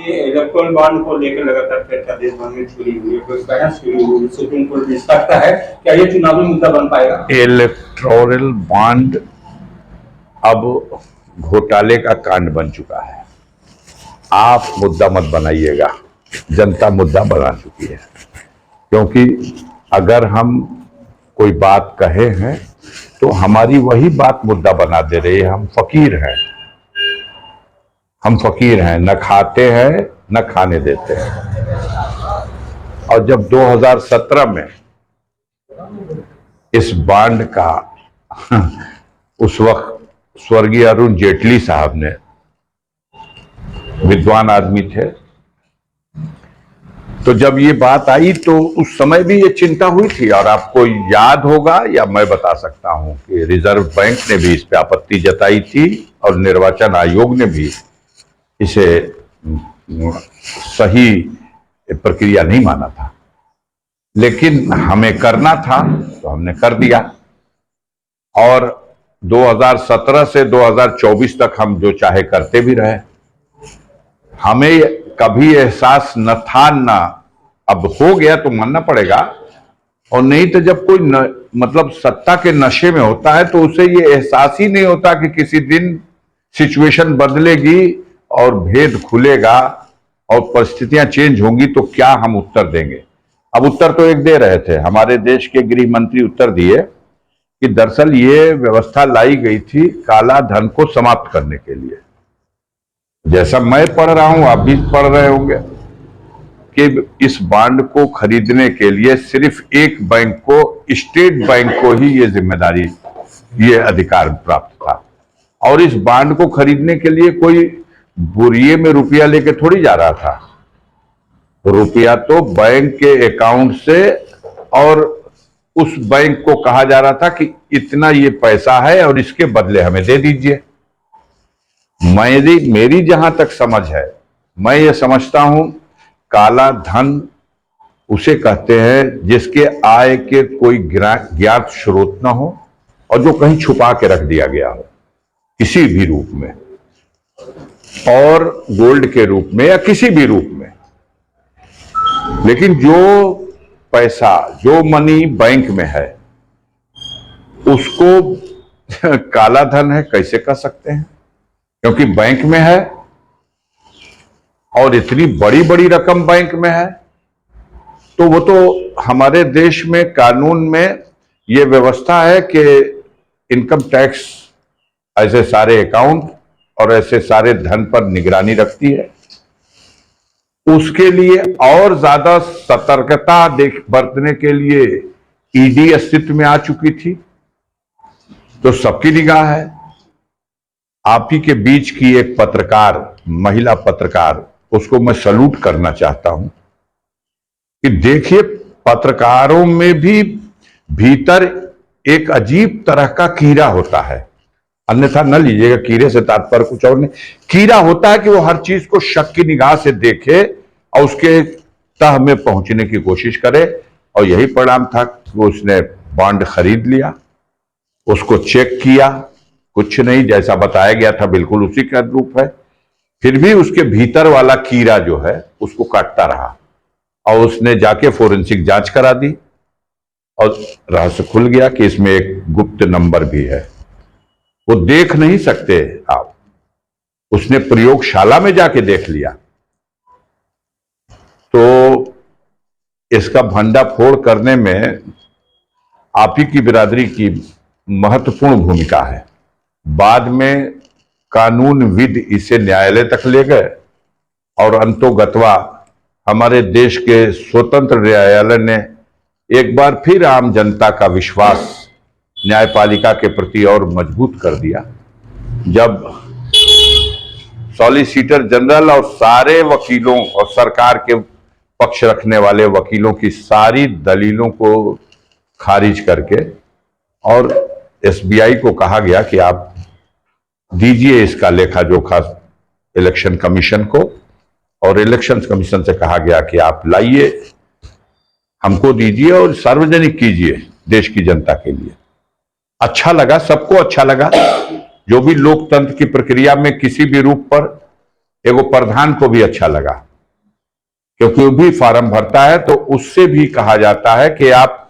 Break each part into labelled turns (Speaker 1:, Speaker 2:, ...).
Speaker 1: देखिए electron bond को लेकर लगातार चर्चा देश भर में छुड़ी हुई है, कोई बहस शुरू हुई है, सुप्रीम कोर्ट में सकता है क्या ये चुनावी मुद्दा बन पाएगा?
Speaker 2: इलेक्टोरल बॉन्ड अब घोटाले का कांड बन चुका है। आप मुद्दा मत बनाइएगा, जनता मुद्दा बना चुकी है। क्योंकि अगर हम कोई बात कहे हैं तो हमारी वही बात मुद्दा बना दे रही है। हम फकीर हैं, न खाते हैं न खाने देते हैं। और जब 2017 में इस बॉन्ड का उस वक्त स्वर्गीय अरुण जेटली साहब ने, विद्वान आदमी थे, तो जब ये बात आई तो उस समय भी ये चिंता हुई थी। और आपको याद होगा या मैं बता सकता हूं कि रिजर्व बैंक ने भी इस पे आपत्ति जताई थी और निर्वाचन आयोग ने भी इसे सही प्रक्रिया नहीं माना था। लेकिन हमें करना था तो हमने कर दिया। और 2017 से 2024 तक हम जो चाहे करते भी रहे। हमें कभी एहसास न था, ना अब हो गया तो मानना पड़ेगा। और नहीं तो जब कोई मतलब सत्ता के नशे में होता है तो उसे ये एहसास ही नहीं होता कि किसी दिन सिचुएशन बदलेगी और भेद खुलेगा और परिस्थितियां चेंज होंगी तो क्या हम उत्तर देंगे। अब उत्तर तो एक दे रहे थे, हमारे देश के गृह मंत्री उत्तर दिए कि दरअसल ये व्यवस्था लाई गई थी काला धन को समाप्त करने के लिए। जैसा मैं पढ़ रहा हूं, आप भी पढ़ रहे होंगे कि इस बॉन्ड को खरीदने के लिए सिर्फ एक बैंक को, स्टेट बैंक को ही ये जिम्मेदारी, ये अधिकार प्राप्त था। और इस बॉन्ड को खरीदने के लिए कोई बुरिये में रुपया लेके थोड़ी जा रहा था। रुपया तो बैंक के अकाउंट से, और उस बैंक को कहा जा रहा था कि इतना ये पैसा है और इसके बदले हमें दे दीजिए। मेरी जहां तक समझ है, मैं ये समझता हूं काला धन उसे कहते हैं जिसके आय के कोई ज्ञात स्रोत न हो और जो कहीं छुपा के रख दिया गया हो किसी भी रूप में, और गोल्ड के रूप में या किसी भी रूप में। लेकिन जो पैसा, जो मनी बैंक में है उसको काला धन है कैसे कह सकते हैं? क्योंकि बैंक में है और इतनी बड़ी बड़ी रकम बैंक में है, तो वो तो हमारे देश में कानून में ये व्यवस्था है कि इनकम टैक्स ऐसे सारे अकाउंट और ऐसे सारे धन पर निगरानी रखती है। उसके लिए और ज्यादा सतर्कता बरतने के लिए ईडी अस्तित्व में आ चुकी थी, तो सबकी निगाह है। आप ही के बीच की एक पत्रकार, महिला पत्रकार, उसको मैं सैल्यूट करना चाहता हूं कि देखिए पत्रकारों में भी भीतर एक अजीब तरह का कीड़ा होता है। अन्यथा न लीजिएगा, कीड़े से तात्पर्य कुछ और नहीं। कीड़ा होता है कि वो हर चीज को शक की निगाह से देखे और उसके तह में पहुंचने की कोशिश करे। और यही परिणाम था कि उसने बॉन्ड खरीद लिया, उसको चेक किया, कुछ नहीं, जैसा बताया गया था बिल्कुल उसी का रूप है। फिर भी उसके भीतर वाला कीड़ा जो है उसको काटता रहा और उसने जाके फोरेंसिक जांच करा दी और रहस्य खुल गया कि इसमें एक गुप्त नंबर भी है। वो देख नहीं सकते आप, उसने प्रयोगशाला में जाके देख लिया। तो इसका भंडाफोड़ करने में आप ही की बिरादरी की महत्वपूर्ण भूमिका है। बाद में कानूनविद इसे न्यायालय तक ले गए और अंतोगत्वा हमारे देश के स्वतंत्र न्यायालय ने एक बार फिर आम जनता का विश्वास न्यायपालिका के प्रति और मजबूत कर दिया, जब सॉलिसिटर जनरल और सारे वकीलों और सरकार के पक्ष रखने वाले वकीलों की सारी दलीलों को खारिज करके और एसबीआई को कहा गया कि आप दीजिए इसका लेखा जोखा इलेक्शन कमीशन को, और इलेक्शन कमीशन से कहा गया कि आप लाइए, हमको दीजिए और सार्वजनिक कीजिए देश की जनता के लिए। अच्छा लगा, सबको अच्छा लगा। जो भी लोकतंत्र की प्रक्रिया में किसी भी रूप पर एगो प्रधान को भी अच्छा लगा, क्योंकि वो भी फार्म भरता है, तो उससे भी कहा जाता है कि आप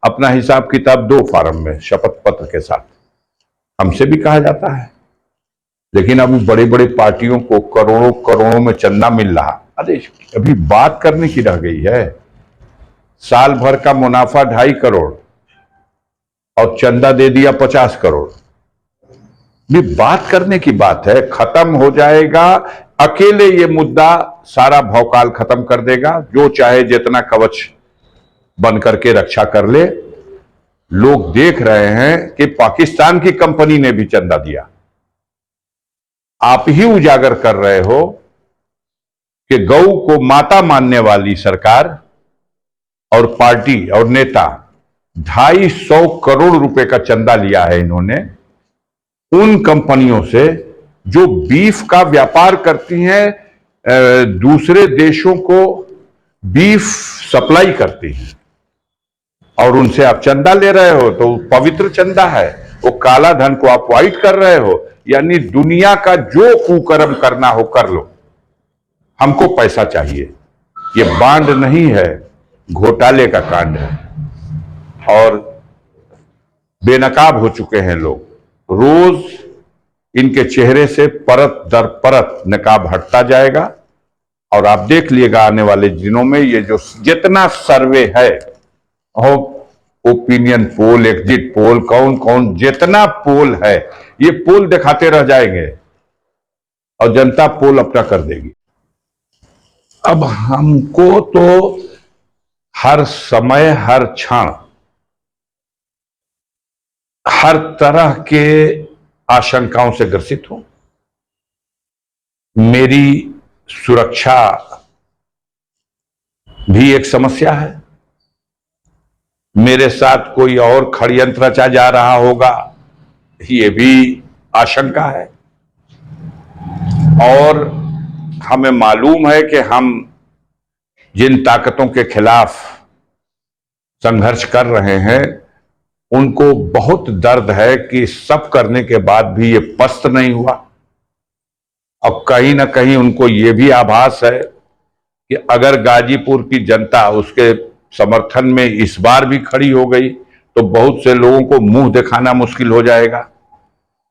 Speaker 2: अपना हिसाब किताब दो फार्म में शपथ पत्र के साथ। हमसे भी कहा जाता है, लेकिन अभी बड़े बड़े पार्टियों को करोड़ों करोड़ों में चंदा मिल रहा। अरे अभी बात करने की रह गई है। साल भर का मुनाफा 2.5 करोड़ और चंदा दे दिया 50 करोड़। ये बात करने की बात है, खत्म हो जाएगा। अकेले ये मुद्दा सारा भौकाल खत्म कर देगा। जो चाहे जितना कवच बन करके रक्षा कर ले। लोग देख रहे हैं कि पाकिस्तान की कंपनी ने भी चंदा दिया। आप ही उजागर कर रहे हो कि गौ को माता मानने वाली सरकार और पार्टी और नेता 250 करोड़ रुपए का चंदा लिया है इन्होंने उन कंपनियों से जो बीफ का व्यापार करती हैं, दूसरे देशों को बीफ सप्लाई करती हैं, और उनसे आप चंदा ले रहे हो। तो पवित्र चंदा है, वो काला धन को आप व्हाइट कर रहे हो। यानी दुनिया का जो कुकर्म करना हो कर लो, हमको पैसा चाहिए। ये बांड नहीं है, घोटाले का कांड है, और बेनकाब हो चुके हैं लोग। रोज इनके चेहरे से परत दर परत नकाब हटता जाएगा, और आप देख लीजिएगा आने वाले दिनों में ये जो जितना सर्वे है, ओपिनियन पोल, एग्जिट पोल, कौन कौन जितना पोल है, ये पोल दिखाते रह जाएंगे और जनता पोल अपना कर देगी। अब हमको तो हर समय, हर क्षण, हर तरह के आशंकाओं से ग्रसित हूं। मेरी सुरक्षा भी एक समस्या है। मेरे साथ कोई और षड्यंत्र रचा जा रहा होगा, ये भी आशंका है। और हमें मालूम है कि हम जिन ताकतों के खिलाफ संघर्ष कर रहे हैं, उनको बहुत दर्द है कि सब करने के बाद भी ये पस्त नहीं हुआ। अब कहीं ना कहीं उनको ये भी आभास है कि अगर गाजीपुर की जनता उसके समर्थन में इस बार भी खड़ी हो गई तो बहुत से लोगों को मुंह दिखाना मुश्किल हो जाएगा।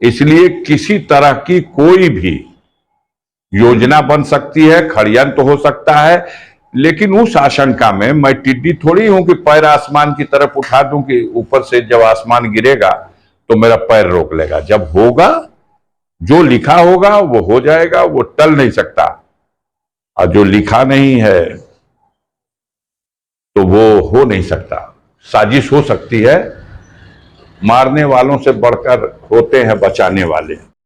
Speaker 2: इसलिए किसी तरह की कोई भी योजना बन सकती है, षड्यंत्र हो सकता है, लेकिन उस आशंका में मैं टिड्डी थोड़ी हूं कि पैर आसमान की तरफ उठा दूं कि ऊपर से जब आसमान गिरेगा तो मेरा पैर रोक लेगा। जब होगा, जो लिखा होगा वो हो जाएगा, वो टल नहीं सकता। और जो लिखा नहीं है तो वो हो नहीं सकता। साजिश हो सकती है, मारने वालों से बढ़कर होते हैं बचाने वाले।